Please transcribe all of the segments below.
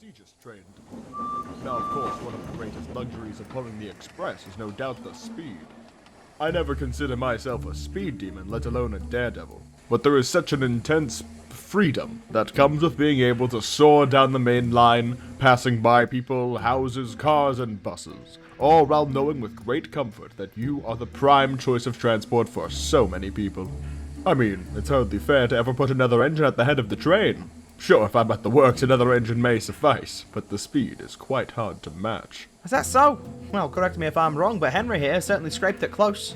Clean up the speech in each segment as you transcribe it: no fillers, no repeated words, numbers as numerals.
prestigious train. Now, of course, one of the greatest luxuries of pulling the express is no doubt the speed. I never consider myself a speed demon, let alone a daredevil. But there is such an intense freedom that comes with being able to soar down the main line, passing by people, houses, cars, and buses, all while knowing with great comfort that you are the prime choice of transport for so many people. I mean, it's hardly fair to ever put another engine at the head of the train. Sure, if I'm at the works, another engine may suffice, but the speed is quite hard to match. Is that so? Well, correct me if I'm wrong, but Henry here certainly scraped it close.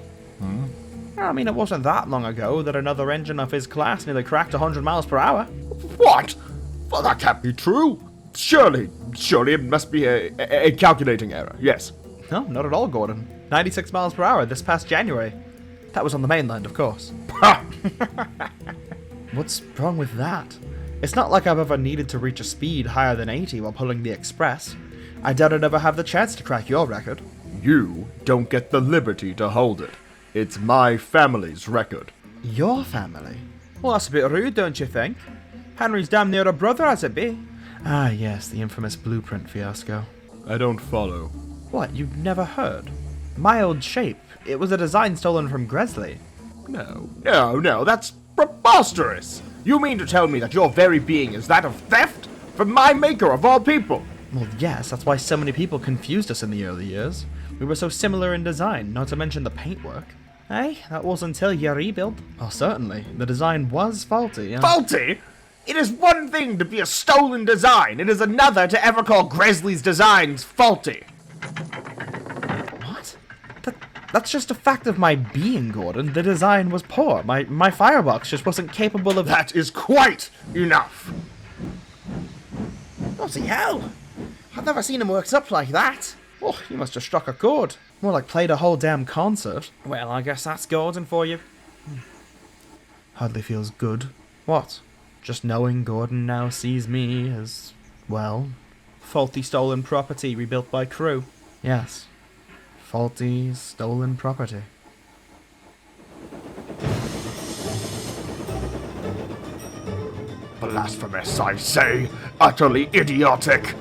I mean, it wasn't that long ago that another engine of his class nearly cracked 100 miles per hour. What? Well, that can't be true. Surely it must be a calculating error, yes. No, not at all, Gordon. 96 miles per hour this past January. That was on the mainland, of course. Ha! What's wrong with that? It's not like I've ever needed to reach a speed higher than 80 while pulling the express. I doubt I'd ever have the chance to crack your record. You don't get the liberty to hold it. It's my family's record. Your family? Well, that's a bit rude, don't you think? Henry's damn near a brother as it be. Ah, yes, the infamous blueprint fiasco. I don't follow. What, you've never heard? My old shape. It was a design stolen from Gresley. No, that's preposterous! You mean to tell me that your very being is that of theft? From my maker of all people? Well, yes, that's why so many people confused us in the early years. We were so similar in design, not to mention the paintwork. Hey, that was until you rebuilt. Oh, certainly. The design was faulty. Faulty? It is one thing to be a stolen design. It is another to ever call Gresley's designs faulty. What? That's just a fact of my being, Gordon. The design was poor. My firebox just wasn't capable of... That is quite enough. Bloody hell! I've never seen him worked up like that. Oh, you must have struck a chord. More like played a whole damn concert. Well, I guess that's Gordon for you. Hardly feels good. What? Just knowing Gordon now sees me as, well, faulty stolen property rebuilt by crew. Yes. Faulty stolen property. Blasphemous, I say. Utterly idiotic.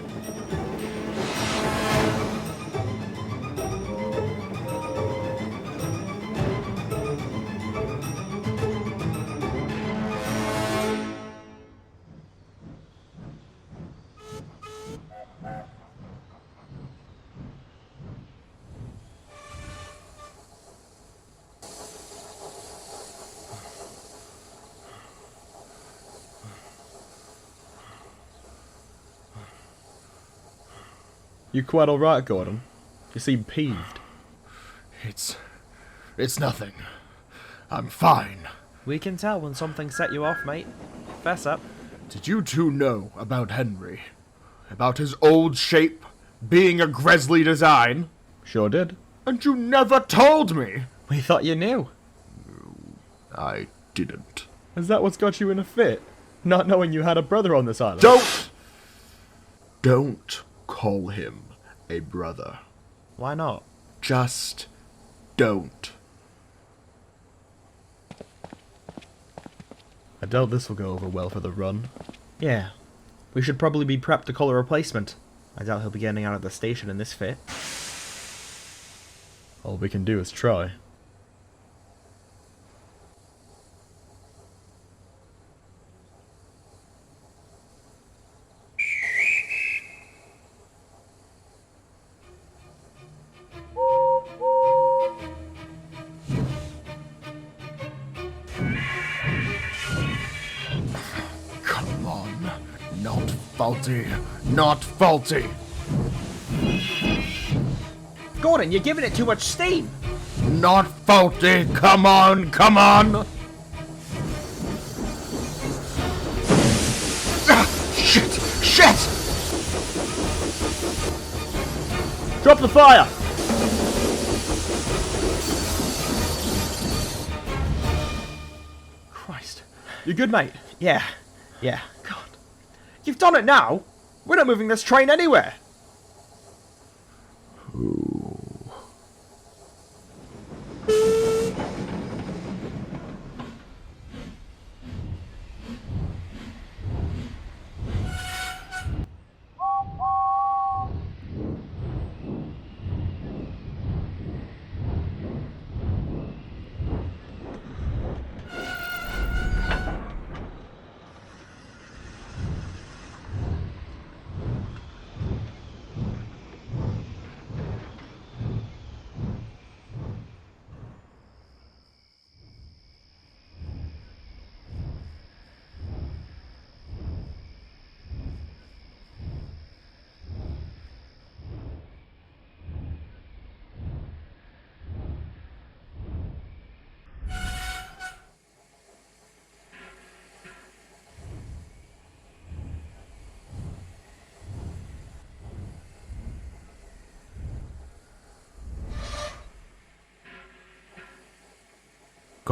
You quite alright, Gordon? You seem peeved. It's nothing. I'm fine. We can tell when something set you off, mate. Fess up. Did you two know about Henry? About his old shape? Being a Gresley design? Sure did. And you never told me! We thought you knew. I didn't. Is that what's got you in a fit? Not knowing you had a brother on this island? Don't call him a brother. Why not? Just don't. I doubt this will go over well for the run. Yeah. We should probably be prepped to call a replacement. I doubt he'll be getting out of the station in this fit. All we can do is try. Come on. Not faulty. Not faulty. Gordon, you're giving it too much steam! Not faulty. Come on. Come on. Shit. Shit. Drop the fire! Christ. You good, mate? Yeah. God. You've done it now! We're not moving this train anywhere!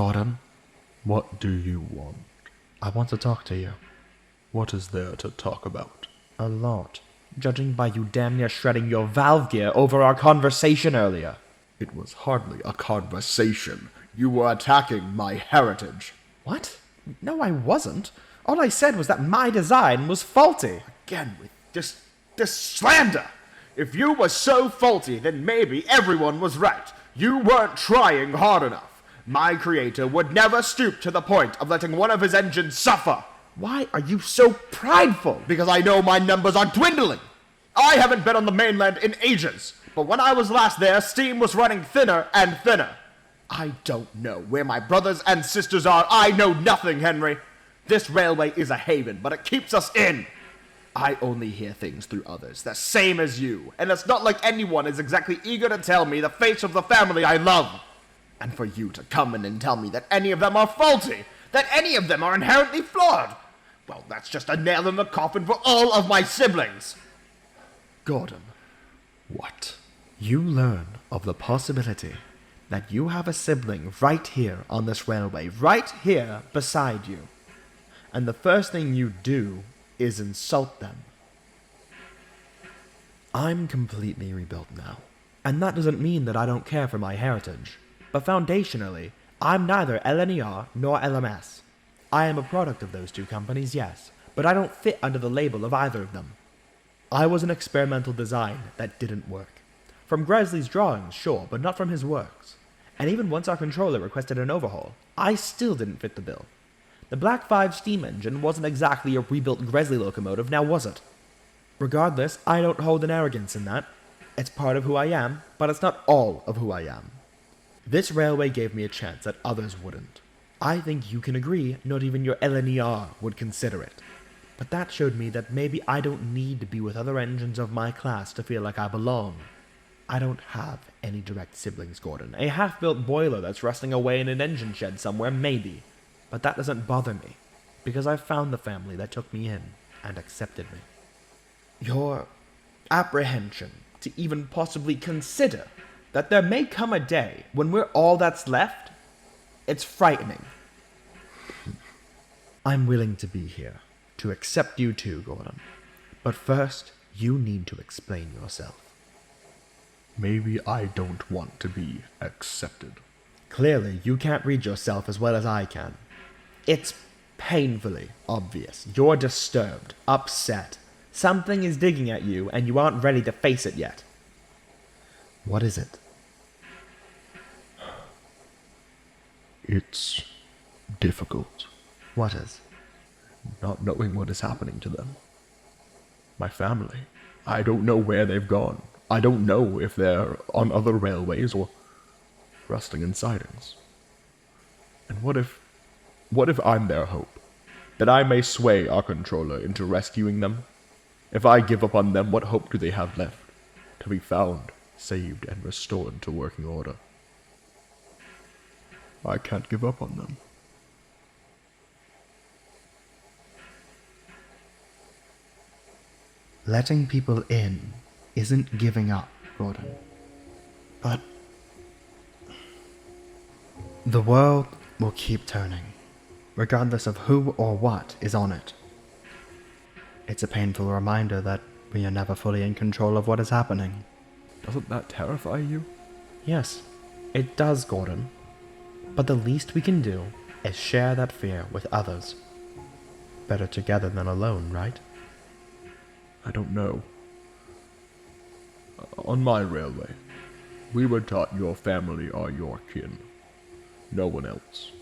Gordon, What do you want? I want to talk to you. What is there to talk about? A lot. Judging by you damn near shredding your valve gear over our conversation earlier. It was hardly a conversation. You were attacking my heritage. What? No, I wasn't. All I said was that my design was faulty. Again with this slander. If you were so faulty, then maybe everyone was right. You weren't trying hard enough. My creator would never stoop to the point of letting one of his engines suffer. Why are you so prideful? Because I know my numbers are dwindling. I haven't been on the mainland in ages, but when I was last there, steam was running thinner and thinner. I don't know where my brothers and sisters are. I know nothing, Henry. This railway is a haven, but it keeps us in. I only hear things through others, the same as you, and it's not like anyone is exactly eager to tell me the fate of the family I love. And for you to come in and tell me that any of them are faulty, that any of them are inherently flawed, well, that's just a nail in the coffin for all of my siblings. Gordon, What? You learn of the possibility that you have a sibling right here on this railway, right here beside you. And the first thing you do is insult them. I'm completely rebuilt now. And that doesn't mean that I don't care for my heritage. But foundationally, I'm neither LNER nor LMS. I am a product of those two companies, yes, but I don't fit under the label of either of them. I was an experimental design that didn't work. From Gresley's drawings, sure, but not from his works. And even once our controller requested an overhaul, I still didn't fit the bill. The Black 5 steam engine wasn't exactly a rebuilt Gresley locomotive, now was it? Regardless, I don't hold an arrogance in that. It's part of who I am, but it's not all of who I am. This railway gave me a chance that others wouldn't. I think you can agree not even your LNER would consider it. But that showed me that maybe I don't need to be with other engines of my class to feel like I belong. I don't have any direct siblings, Gordon. A half-built boiler that's rusting away in an engine shed somewhere, maybe. But that doesn't bother me, because I've found the family that took me in and accepted me. Your apprehension to even possibly consider that there may come a day when we're all that's left, it's frightening. I'm willing to be here, to accept you too, Gordon. But first, you need to explain yourself. maybe I don't want to be accepted. Clearly, you can't read yourself as well as I can. It's painfully obvious. You're disturbed, upset. Something is digging at you, and you aren't ready to face it yet. What is it? It's difficult, What is? not knowing what is happening to them. My family. I don't know where they've gone. I don't know if they're on other railways or rusting in sidings. And what if I'm their hope? That I may sway our controller into rescuing them? If I give up on them, what hope do they have left? To be found, saved, and restored to working order. I can't give up on them. Letting people in isn't giving up, Gordon. But the world will keep turning, regardless of who or what is on it. It's a painful reminder that we are never fully in control of what is happening. Doesn't that terrify you? Yes, it does, Gordon. But the least we can do is share that fear with others. Better together than alone, right? I don't know. On my railway, we were taught your family are your kin. No one else.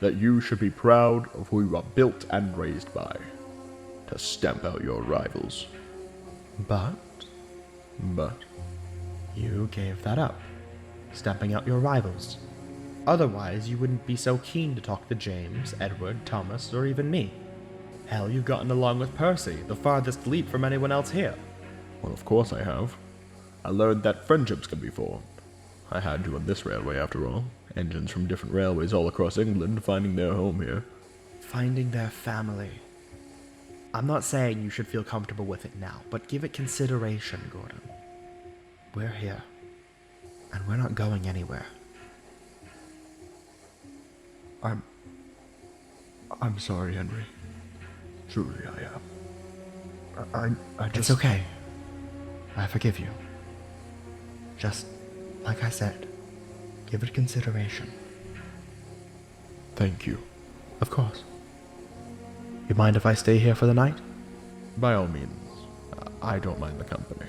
That you should be proud of who you are built and raised by. To stamp out your rivals. But But you gave that up, stamping out your rivals. Otherwise, you wouldn't be so keen to talk to James, Edward, Thomas, or even me. Hell, you've gotten along with Percy, the farthest leap from anyone else here. well, of course I have. I learned that friendships can be formed. I had to on this railway, after all. Engines from different railways all across England finding their home here. Finding their family. I'm not saying you should feel comfortable with it now, but give it consideration, Gordon. We're here, and we're not going anywhere. I'm sorry, Henry. Truly, I am. I just... It's okay. I forgive you. Just, like I said, give it consideration. Thank you. Of course. You mind if I stay here for the night? By all means, I don't mind the company.